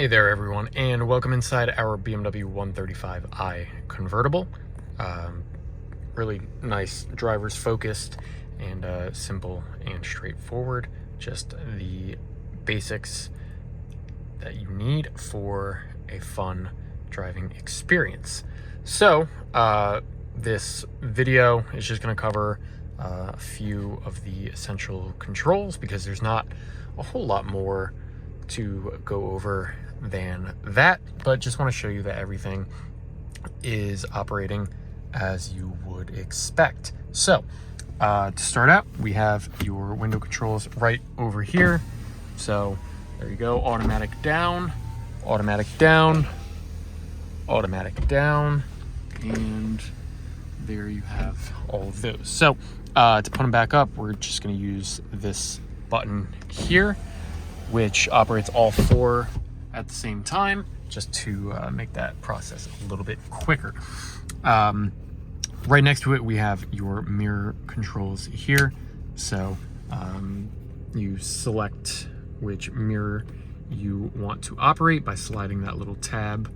Hey there everyone, and welcome inside our BMW 135i convertible. Really nice, driver's focused and simple and straightforward. Just the basics that you need for a fun driving experience. So this video is just going to cover a few of the essential controls because there's not a whole lot more to go over than that, but just want to show you that everything is operating as you would expect. So to start out, we have your window controls right over here. So there you go, automatic down, automatic down, automatic down, and there you have all of those. So to put them back up, we're just going to use this button here, which operates all four at the same time, just to make that process a little bit quicker. Right next to it, we have your mirror controls here. So you select which mirror you want to operate by sliding that little tab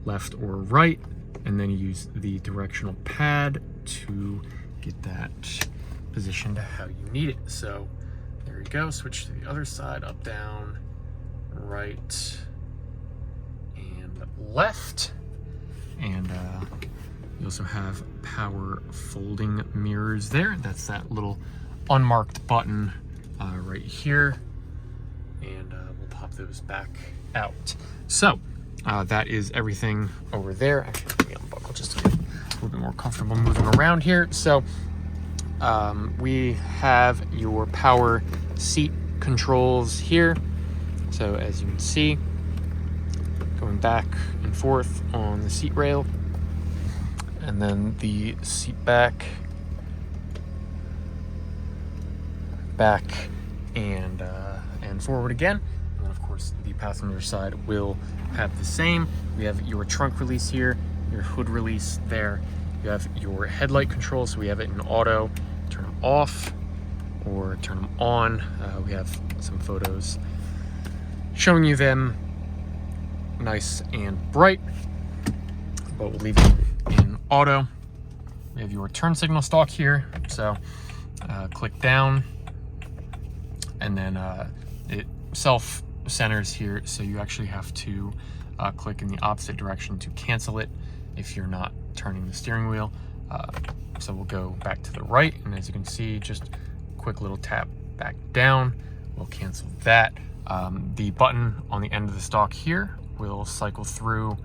left or right, and then you use the directional pad to get that positioned how you need it. So there you go, switch to the other side, up, down, right, and left. And you also have power folding mirrors there. That's that little unmarked button right here. And we'll pop those back out. So that is everything over there. Actually, let me unbuckle just to get a little bit more comfortable moving around here. So we have your power seat controls here. So as you can see, going back and forth on the seat rail, and then the seat back and forward again. And then of course the passenger side will have the same. We have your trunk release here, your hood release there. You have your headlight controls, so we have it in auto. Turn them off or turn them on. We have some photos showing you them nice and bright, but we'll leave it in auto. We have your turn signal stalk here, so click down, and then it self centers here, so you actually have to click in the opposite direction to cancel it if you're not turning the steering wheel. So we'll go back to the right, and as you can see, just a quick little tap back down will cancel that. The button on the end of the stalk here will cycle through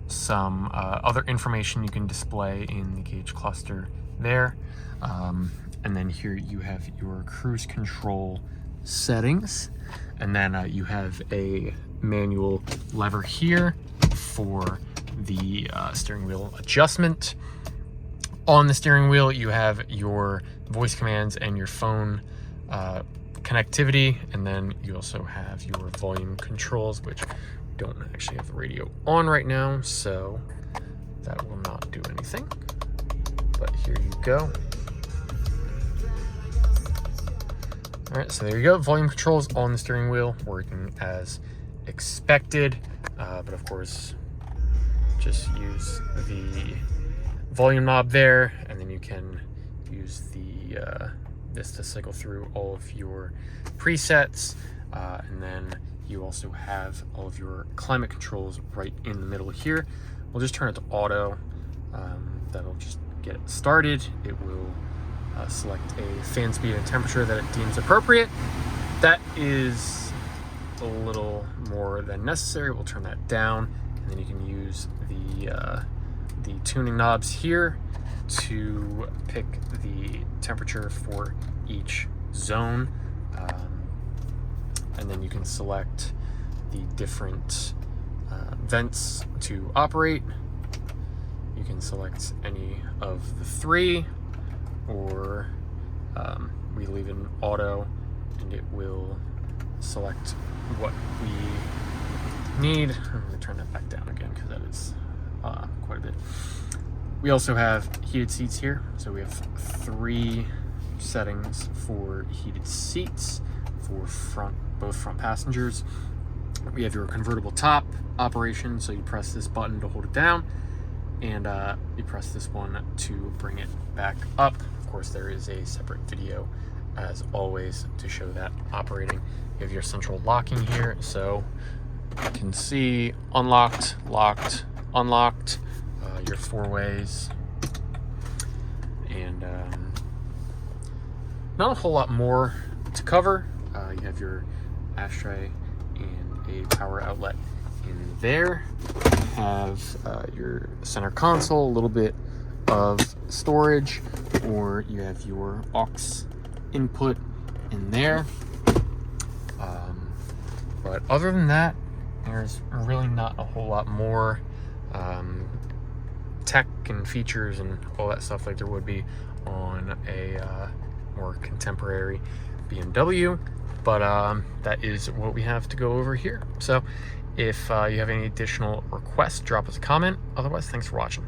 some other information you can display in the gauge cluster there. And then here you have your cruise control settings, and then you have a manual lever here for the steering wheel adjustment. On the steering wheel, you have your voice commands and your phone connectivity, and then you also have your volume controls, which we don't actually have the radio on right now, so that will not do anything. But here you go. All right, so there you go. Volume controls on the steering wheel working as expected, but of course, just use the volume knob there, and then you can use the this to cycle through all of your presets, and then you also have all of your climate controls right in the middle here. We'll just turn it to auto. That'll just get it started. It will select a fan speed and temperature that it deems appropriate. That is a little more than necessary. We'll turn that down, and then you can use the tuning knobs here to pick the temperature for each zone, and then you can select the different vents to operate. You can select any of the three, or we leave it in auto and it will select what we need. I'm going to turn that back down again because that is quite a bit. We also have heated seats here, so we have 3 settings for heated seats for both front passengers. We have your convertible top operation, so you press this button to hold it down, and you press this one to bring it back up. Of course, there is a separate video, as always, to show that operating. You have your central locking here, so you can see unlocked, locked, unlocked, your 4 ways, and not a whole lot more to cover. You have your ashtray and a power outlet in there. You have your center console, a little bit of storage, or you have your aux input in there. But other than that, there's really not a whole lot more tech and features and all that stuff like there would be on a more contemporary BMW. But that is what we have to go over here. So if you have any additional requests, drop us a comment. Otherwise, thanks for watching.